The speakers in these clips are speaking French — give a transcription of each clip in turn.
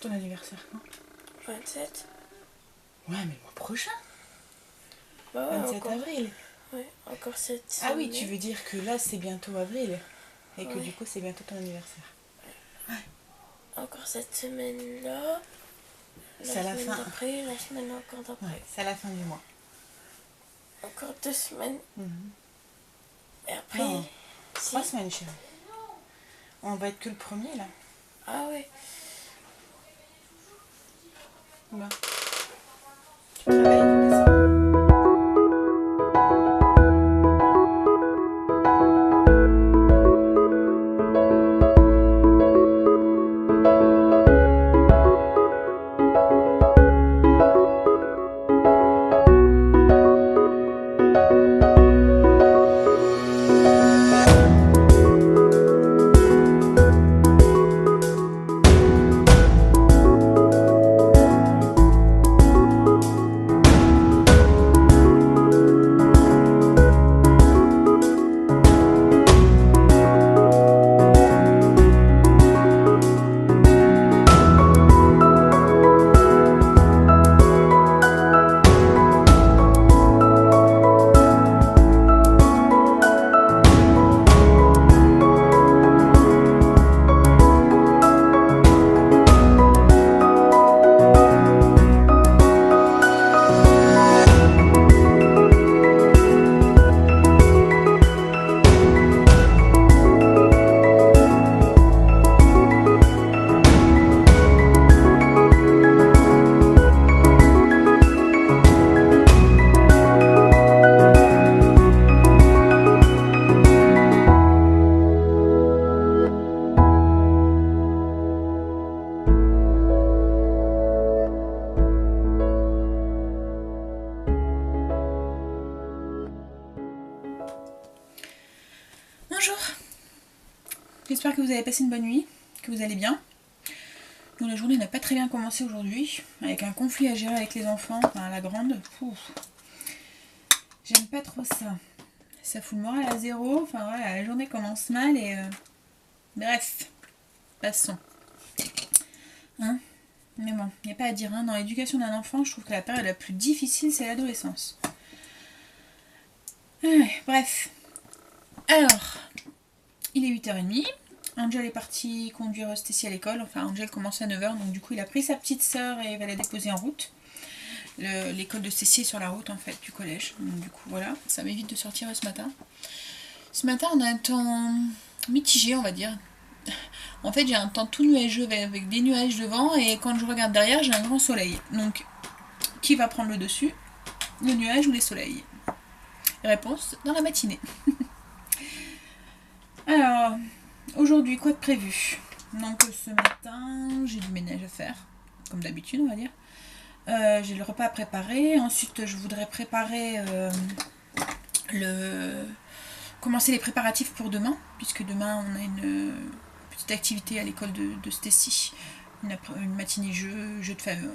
ton anniversaire quand? 27. Ouais, mais le mois prochain. Bah ouais, 27 encore. avril. Ouais, encore cette Ah semaine. oui, tu veux dire que là c'est bientôt avril. Et que Ouais. du coup c'est bientôt ton anniversaire. Encore cette semaine-là. C'est à la semaine fin. d'après, la semaine encore d'après. Ouais, c'est à la fin du mois. Encore 2 semaines. Et après, Non, si. 3 semaines, chérie. On va être que le premier là. Ah ouais. Bah. Tu travailles, tu descends. Bonjour. J'espère que vous avez passé une bonne nuit, que vous allez bien. Donc la journée n'a pas très bien commencé aujourd'hui, avec un conflit à gérer avec les enfants, enfin la grande. J'aime pas trop ça. Ça fout le moral à zéro, enfin voilà, la journée commence mal et... Bref, passons. Hein? Mais bon, il n'y a pas à dire, hein. Dans l'éducation d'un enfant, je trouve que la période la plus difficile, c'est l'adolescence. Bref. Alors, il est 8h30. Angel est parti conduire Stacy à l'école. Enfin, Angel commence à 9h, donc du coup, il a pris sa petite sœur et va la déposer en route. L'école de Stacy est sur la route, en fait, du collège. Donc du coup, voilà, ça m'évite de sortir ce matin. Ce matin, on a un temps mitigé, on va dire. En fait, j'ai un temps tout nuageux avec des nuages devant, et quand je regarde derrière, j'ai un grand soleil. Donc, qui va prendre le dessus? Le nuage ou les soleils? Réponse dans la matinée. Alors, aujourd'hui, quoi de prévu? Donc, ce matin, j'ai du ménage à faire, comme d'habitude, on va dire. J'ai le repas à préparer. Ensuite, je voudrais préparer commencer les préparatifs pour demain, puisque demain, on a une petite activité à l'école de Stacy. Une matinée jeu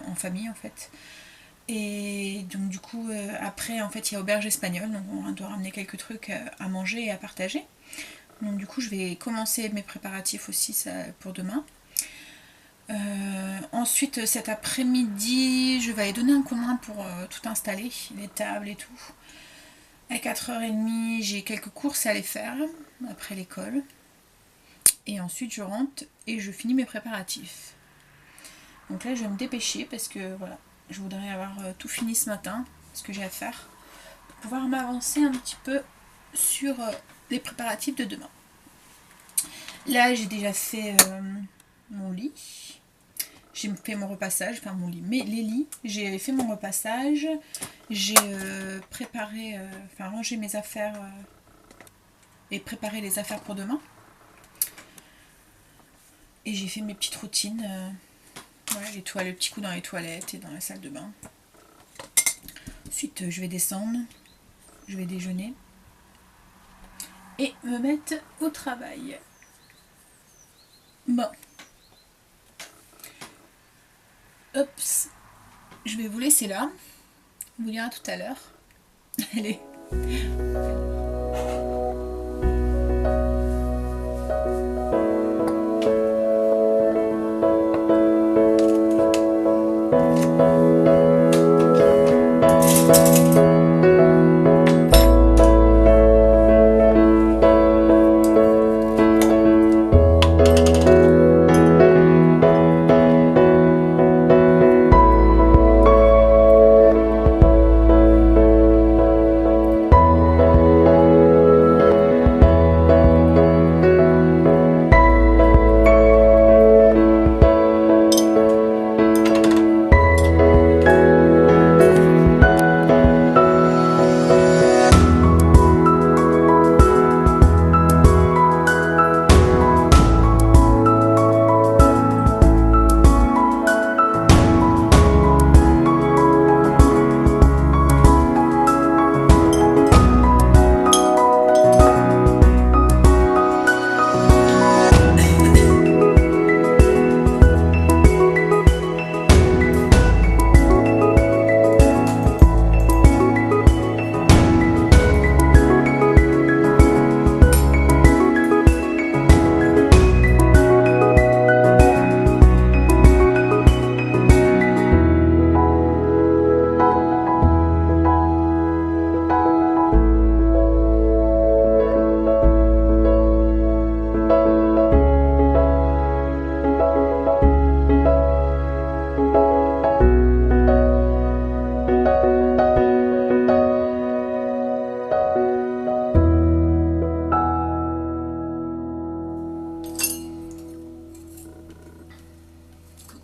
en famille, en fait. Et donc, du coup, après, en fait, il y a auberge espagnole. Donc, on doit ramener quelques trucs à manger et à partager. Donc du coup je vais commencer mes préparatifs aussi pour demain. Ensuite cet après-midi je vais aller donner un coup de main pour tout installer, les tables et tout. À 4h30 j'ai quelques courses à aller faire après l'école. Et ensuite je rentre et je finis mes préparatifs. Donc là je vais me dépêcher parce que voilà, je voudrais avoir tout fini ce matin, ce que j'ai à faire, pour pouvoir m'avancer un petit peu sur les préparatifs de demain. Là, j'ai déjà fait mon lit. J'ai fait mon repassage, enfin mon lit, mais les lits. J'ai fait mon repassage. J'ai préparé, rangé mes affaires et préparé les affaires pour demain. Et j'ai fait mes petites routines. Voilà, le petit coup dans les toilettes et dans la salle de bain. Ensuite, je vais descendre. Je vais déjeuner. Et me mettre au travail. Bon. Oups. Je vais vous laisser là. On vous dira tout à l'heure. Allez.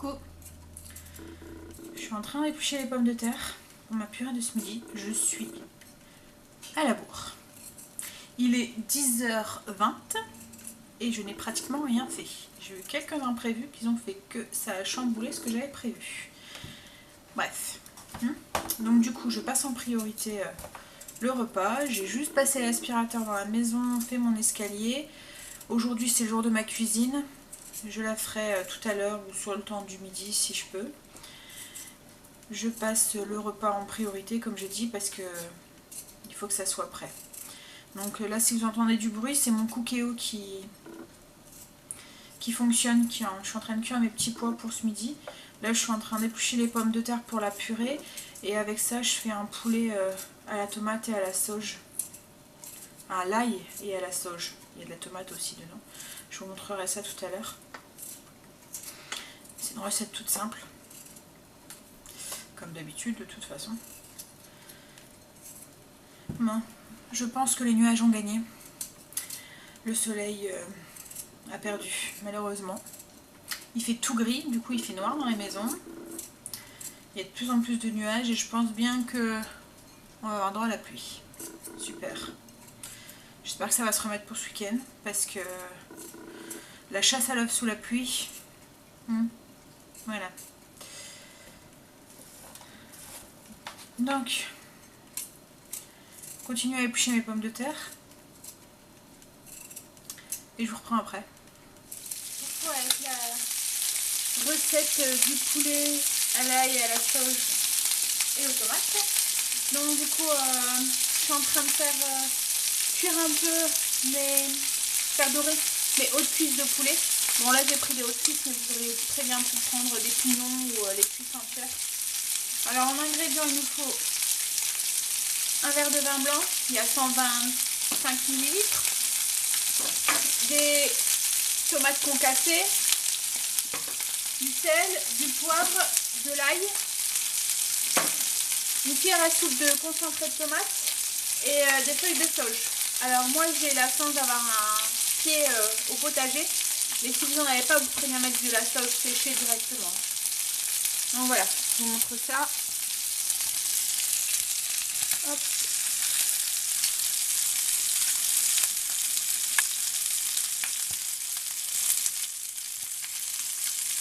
Coucou. Je suis en train d'éplucher les pommes de terre pour ma purée de ce midi. Je suis à la bourre. Il est 10h20 et je n'ai pratiquement rien fait. J'ai eu quelques imprévus qui ont fait que ça a chamboulé ce que j'avais prévu. Bref. Donc du coup, je passe en priorité le repas. J'ai juste passé l'aspirateur dans la maison, fait mon escalier. Aujourd'hui, c'est le jour de ma cuisine. Je la ferai tout à l'heure ou sur le temps du midi si je peux. Je passe le repas en priorité comme j'ai dit parce que il faut que ça soit prêt. Donc là, si vous entendez du bruit, c'est mon Cookéo qui fonctionne. Je suis en train de cuire mes petits pois pour ce midi. Là, je suis en train d'éplucher les pommes de terre pour la purée. Et avec ça, je fais un poulet à la tomate et à la sauge. À l'ail et à la sauge. Il y a de la tomate aussi dedans. Je vous montrerai ça tout à l'heure. C'est une recette toute simple. Comme d'habitude, de toute façon. Bon, je pense que les nuages ont gagné. Le soleil a perdu, malheureusement. Il fait tout gris, du coup il fait noir dans les maisons. Il y a de plus en plus de nuages et je pense bien que on va avoir droit à la pluie. Super. J'espère que ça va se remettre pour ce week-end parce que la chasse à l'œuf sous la pluie, voilà. Donc, continue à éplucher mes pommes de terre et je vous reprends après. Avec la recette du poulet à l'ail, à la sauge et aux tomates. Donc du coup, je suis en train de faire cuire un peu faire dorer mes hautes cuisses de poulet. Bon là j'ai pris des hautes cuisses, mais vous auriez très bien pu prendre des pignons ou les cuisses entières. Alors en ingrédients, il nous faut un verre de vin blanc, il y a 125 ml, des tomates concassées, du sel, du poivre, de l'ail, une cuillère à soupe de concentré de tomate et des feuilles de sauge. Alors moi j'ai la chance d'avoir un pied au potager, mais si vous n'en avez pas, vous pouvez bien mettre de la sauge séchée directement. Donc voilà, je vous montre ça. Hop.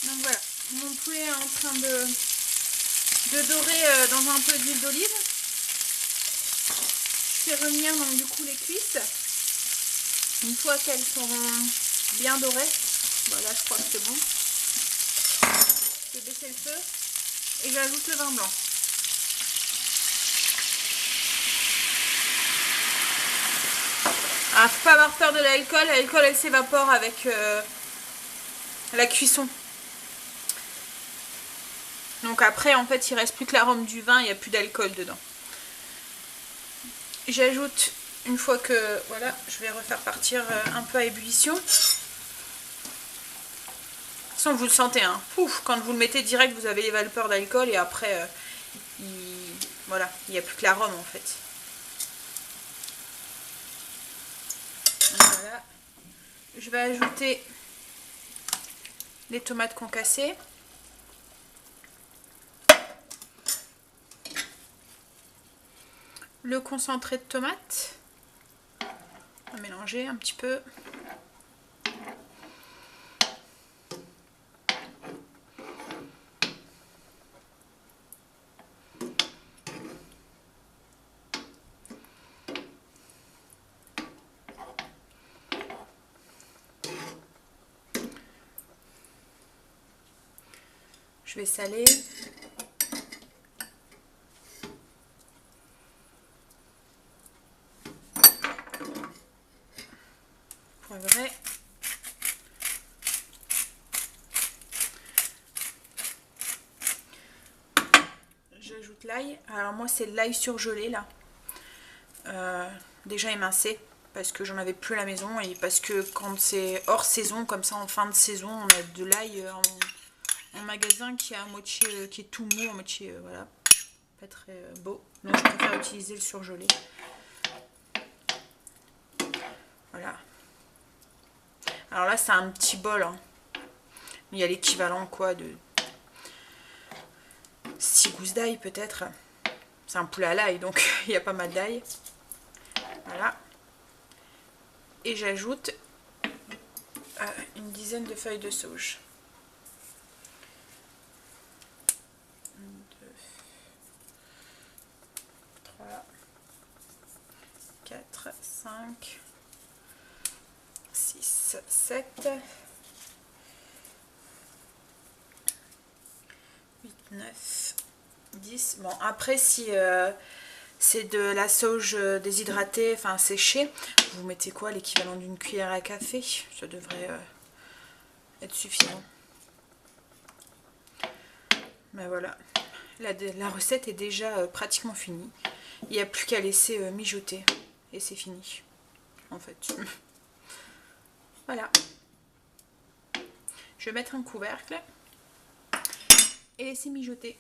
Donc voilà, mon poulet est en train de dorer dans un peu d'huile d'olive. Je fais revenir donc du coup les cuisses. Une fois qu'elles seront bien dorées, voilà, je crois que c'est bon. Je vais baisser le feu et j'ajoute le vin blanc. Ah, faut pas avoir peur de l'alcool, l'alcool elle s'évapore avec la cuisson. Donc après en fait il reste plus que l'arôme du vin, il n'y a plus d'alcool dedans. J'ajoute une fois que voilà, je vais refaire partir un peu à ébullition. De toute façon vous le sentez, hein. Pouf, quand vous le mettez direct vous avez les vapeurs d'alcool et après voilà, il n'y a plus que l'arôme en fait. Voilà. Je vais ajouter les tomates concassées. Le concentré de tomate. On va mélanger un petit peu. Je vais saler. Poivrer. J'ajoute l'ail. Alors moi c'est l'ail surgelé là. Déjà émincé parce que j'en avais plus à la maison et parce que quand c'est hors saison comme ça en fin de saison on a de l'ail en magasin qui est à moitié qui est tout mou, à moitié voilà, pas très beau. Donc je préfère utiliser le surgelé. Voilà. Alors là c'est un petit bol, hein. Il y a l'équivalent quoi de 6 gousses d'ail peut-être. C'est un poulet à l'ail, donc il y a pas mal d'ail. Voilà. Et j'ajoute une dizaine de feuilles de sauge. 1, 2, 3, 4, 5, 6, 7, 8, 9, 10. Bon, après, si c'est de la sauge déshydratée, enfin séchée, vous mettez quoi? L'équivalent d'une cuillère à café. Ça devrait être suffisant. Ben voilà, la recette est déjà pratiquement finie. Il n'y a plus qu'à laisser mijoter et c'est fini, en fait. Voilà. Je vais mettre un couvercle et laisser mijoter.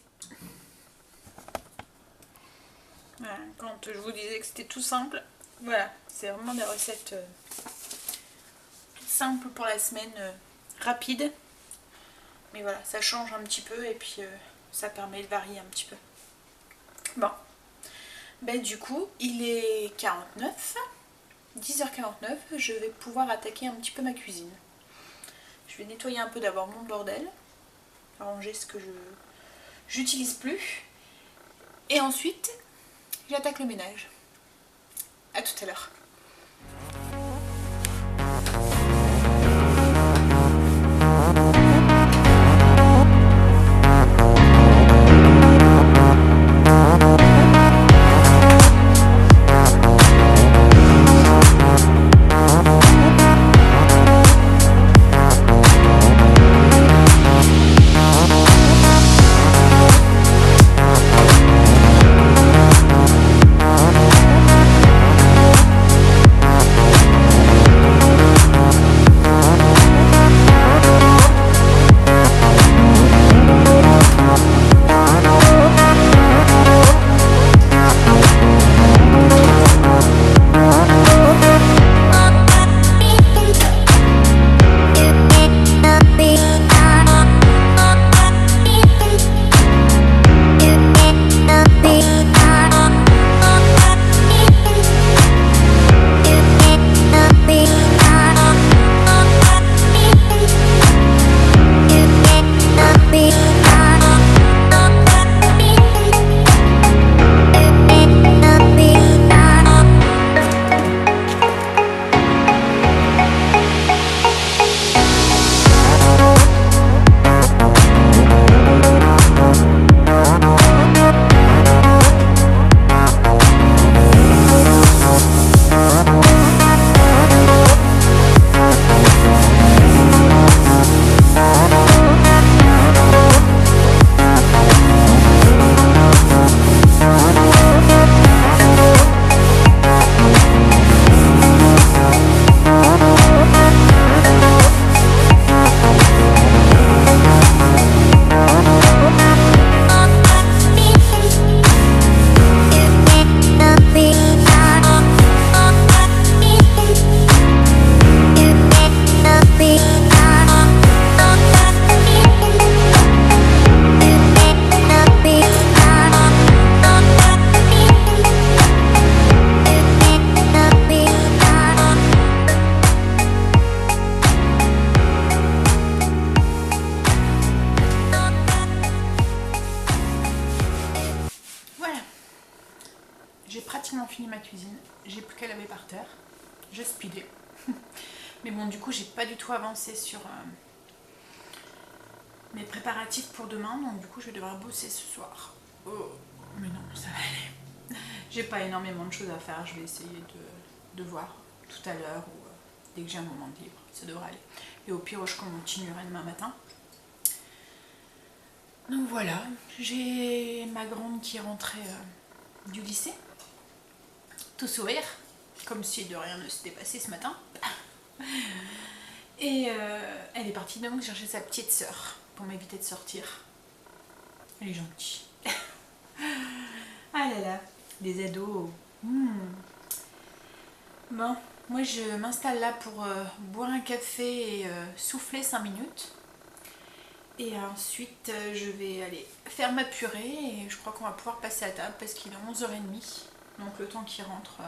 Voilà, quand je vous disais que c'était tout simple, voilà, c'est vraiment des recettes simples pour la semaine, rapides. Mais voilà, ça change un petit peu et puis ça permet de varier un petit peu. Bon, ben du coup, il est 10h49, je vais pouvoir attaquer un petit peu ma cuisine. Je vais nettoyer un peu d'abord mon bordel, ranger ce que j'utilise plus. Et ensuite, j'attaque le ménage. A tout à l'heure. Fini ma cuisine, j'ai plus qu'à laver par terre, je speedais. Mais bon, du coup j'ai pas du tout avancé sur mes préparatifs pour demain, donc du coup je vais devoir bosser ce soir. Oh, mais non, ça va aller. J'ai pas énormément de choses à faire, je vais essayer de voir tout à l'heure ou dès que j'ai un moment de libre, ça devrait aller. Et au pire je continuerai demain matin. Donc voilà, j'ai ma grande qui est rentrée du lycée. Tout sourire, comme si de rien ne s'était passé ce matin. Et elle est partie donc chercher sa petite sœur pour m'éviter de sortir. Elle est gentille. Ah là là, des ados. Bon, moi je m'installe là pour boire un café et souffler 5 minutes. Et ensuite je vais aller faire ma purée et je crois qu'on va pouvoir passer à table parce qu'il est 11h30. Donc le temps qu'il rentre,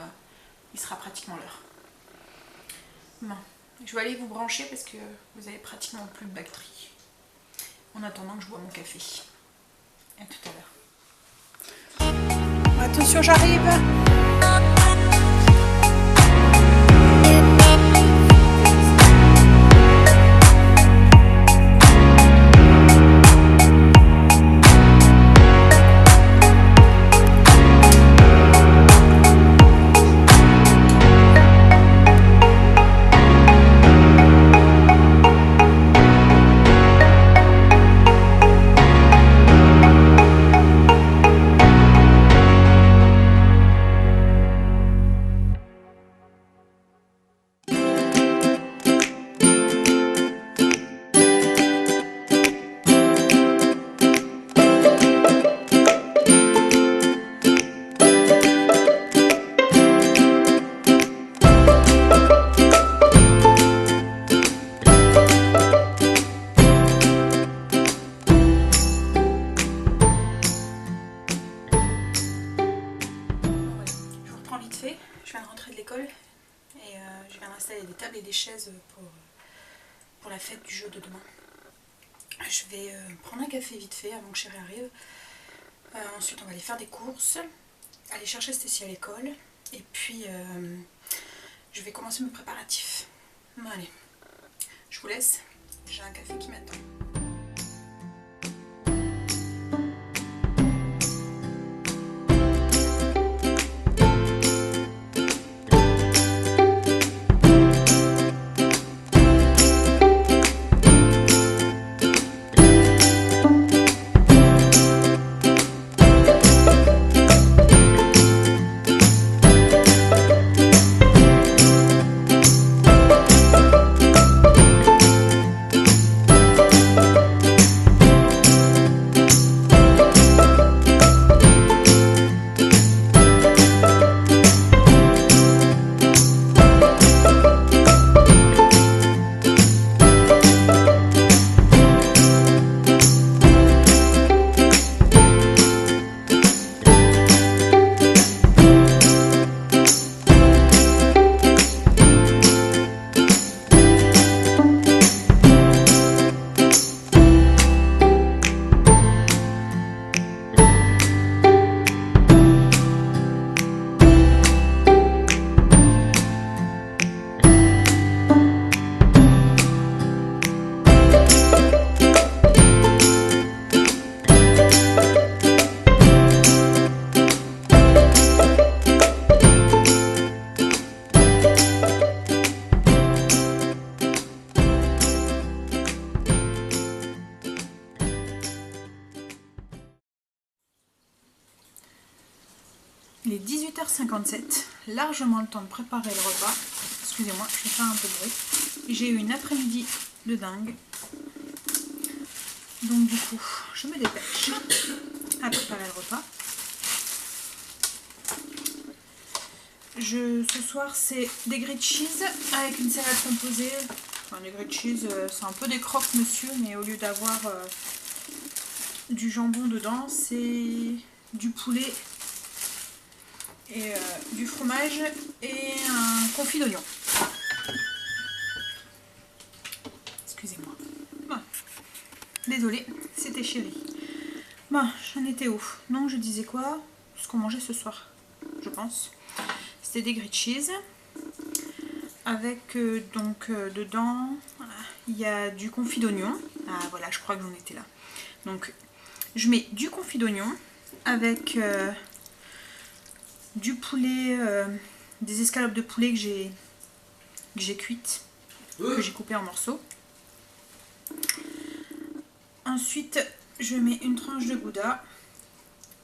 il sera pratiquement l'heure. Bon, je vais aller vous brancher parce que vous avez pratiquement plus de batterie. En attendant que je bois mon café. À tout à l'heure. Attention, j'arrive. Je viens d'installer des tables et des chaises pour la fête du jeu de demain. Je vais prendre un café vite fait avant que chérie arrive. Ensuite on va aller faire des courses, aller chercher Stécie à l'école et puis je vais commencer mes préparatifs. Bon, allez, je vous laisse, j'ai un café qui m'attend. Il est 18h57, largement le temps de préparer le repas. Excusez-moi, je vais faire un peu de bruit. J'ai eu une après-midi de dingue. Donc du coup, je me dépêche à préparer le repas. Ce soir, c'est des grilled cheese avec une salade composée. Enfin, les grilled cheese, c'est un peu des croque-monsieur, mais au lieu d'avoir du jambon dedans, c'est du poulet et du fromage et un confit d'oignon. Excusez-moi. Bon. Désolée, c'était chéri. Bon, j'en étais où? Non, je disais quoi? Ce qu'on mangeait ce soir, je pense. C'était des grilled cheese. Avec donc dedans, il y a du confit d'oignon. Ah voilà, je crois que j'en étais là. Donc, je mets du confit d'oignon avec du poulet, des escalopes de poulet que j'ai cuites, que j'ai coupées en morceaux. Ensuite, je mets une tranche de gouda,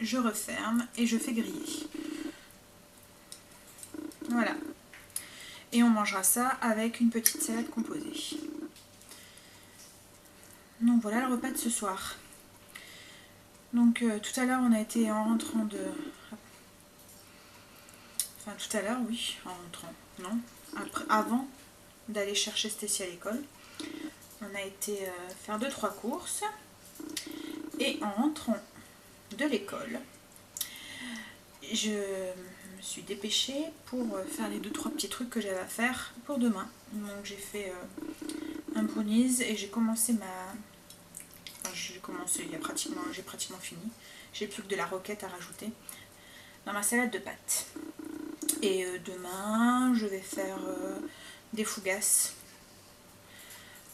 je referme et je fais griller. Voilà. Et on mangera ça avec une petite salade composée. Donc voilà le repas de ce soir. Donc tout à l'heure on a été en rentrant de... Enfin tout à l'heure oui, en rentrant, non, après, avant d'aller chercher Stécie à l'école. on a été faire 2-3 courses. Et en rentrant de l'école, je me suis dépêchée pour faire les 2-3 petits trucs que j'avais à faire pour demain. Donc j'ai fait un brownies et j'ai commencé j'ai pratiquement fini. J'ai plus que de la roquette à rajouter dans ma salade de pâtes. Et demain, je vais faire des fougasses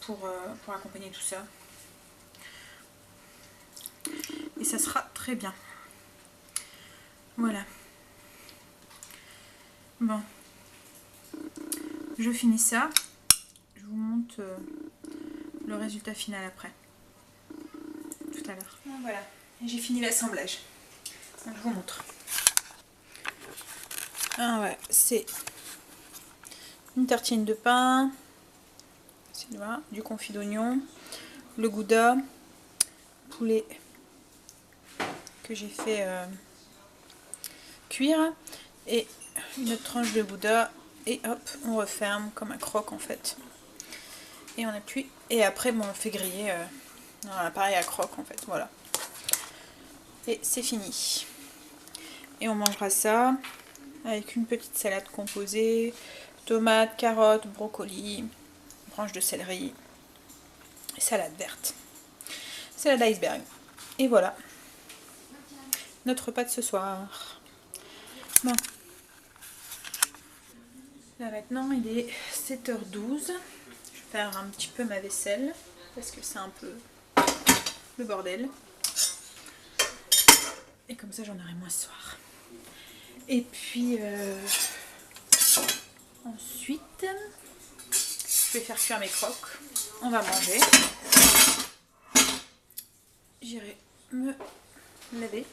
pour accompagner tout ça. Et ça sera très bien. Voilà. Bon. Je finis ça. Je vous montre le résultat final après. Tout à l'heure. Voilà. J'ai fini l'assemblage. Je vous montre. Ah ouais, c'est une tartine de pain. C'est là, du confit d'oignon. Le gouda. Poulet que j'ai fait cuire et une autre tranche de gouda et hop on referme comme un croque en fait et on appuie et après bon, on le fait griller dans un appareil à croque en fait, voilà, et c'est fini et on mangera ça avec une petite salade composée, tomates, carottes, brocolis, branches de céleri, salade verte, salade iceberg. Et voilà, notre repas de ce soir. Bon. Là maintenant, il est 7h12. Je vais faire un petit peu ma vaisselle, parce que c'est un peu le bordel. Et comme ça, j'en aurai moins ce soir. Et puis, ensuite, je vais faire cuire mes croques. On va manger. J'irai me laver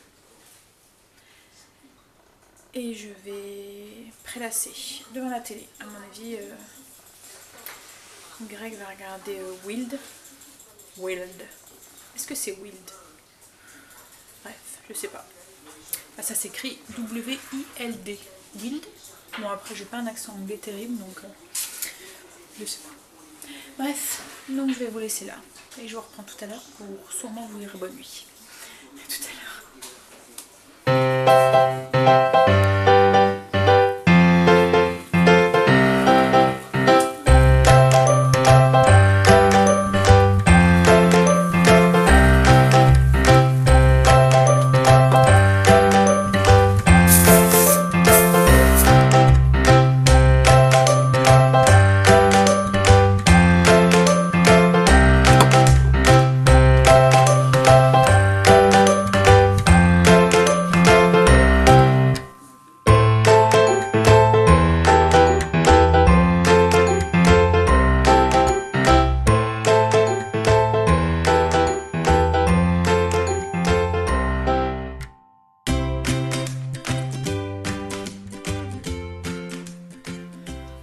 et je vais prélasser devant la télé. À mon avis, Greg va regarder Wild. Est-ce que c'est Wild? Bref, je sais pas. Ah, ça s'écrit W-I-L-D. Wild. Bon, après, j'ai pas un accent anglais terrible, donc je sais pas. Bref, donc je vais vous laisser là. Et je vous reprends tout à l'heure pour sûrement vous dire bonne nuit. À tout à l'heure.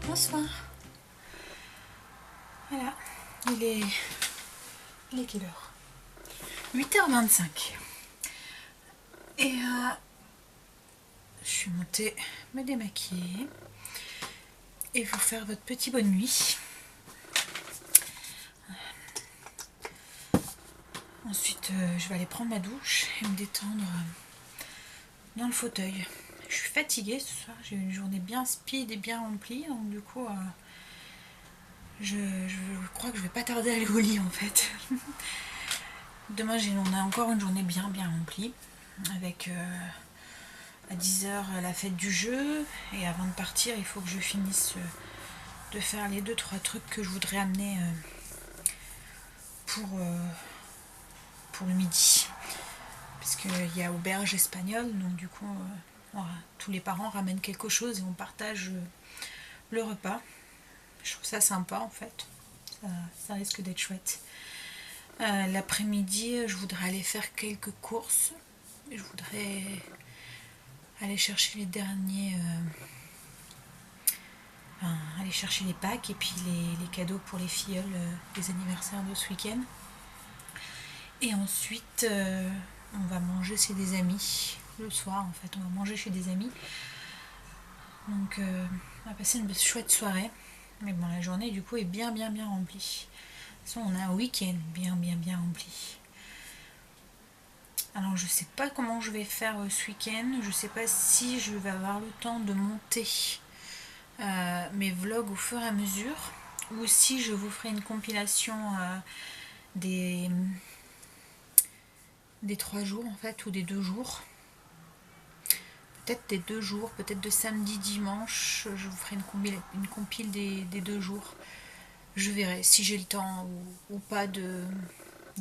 Bonsoir. Voilà, il est quelle heure? 8h25. Et je suis montée me démaquiller et vous faire votre petit bonne nuit. Ensuite, je vais aller prendre ma douche et me détendre dans le fauteuil. Je suis fatiguée ce soir, j'ai eu une journée bien speed et bien remplie, donc du coup, je crois que je vais pas tarder à aller au lit en fait. Demain, on a encore une journée bien remplie, avec à 10h la fête du jeu, et avant de partir, il faut que je finisse de faire les 2-3 trucs que je voudrais amener pour le midi. Parce qu'il y a auberge espagnole, donc du coup, tous les parents ramènent quelque chose et on partage le repas. Je trouve ça sympa en fait, ça risque d'être chouette. L'après-midi, je voudrais aller faire quelques courses. Je voudrais aller chercher les derniers... aller chercher les packs et puis les cadeaux pour les filleuls des anniversaires de ce week-end. Et ensuite, on va manger chez des amis. Le soir, en fait, on va manger chez des amis. Donc, on va passer une chouette soirée. Mais bon, la journée, du coup, est bien remplie. façon, on a un week-end bien rempli. Alors je sais pas comment je vais faire ce week-end, je sais pas si je vais avoir le temps de monter mes vlogs au fur et à mesure, ou si je vous ferai une compilation des 3 jours en fait, ou des 2 jours. Peut-être des 2 jours, peut-être de samedi, dimanche, je vous ferai une compile des 2 jours. Je verrai si j'ai le temps ou pas de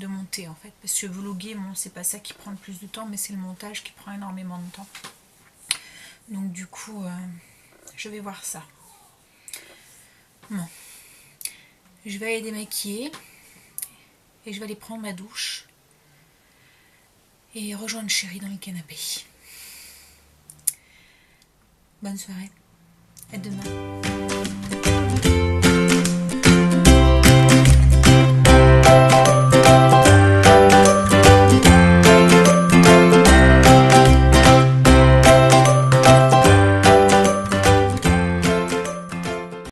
monter en fait. Parce que vloguer, bon, c'est pas ça qui prend le plus de temps, mais c'est le montage qui prend énormément de temps. Donc du coup, je vais voir ça. Bon. Je vais aller démaquiller et je vais aller prendre ma douche et rejoindre chérie dans le canapé. Bonne soirée, à demain.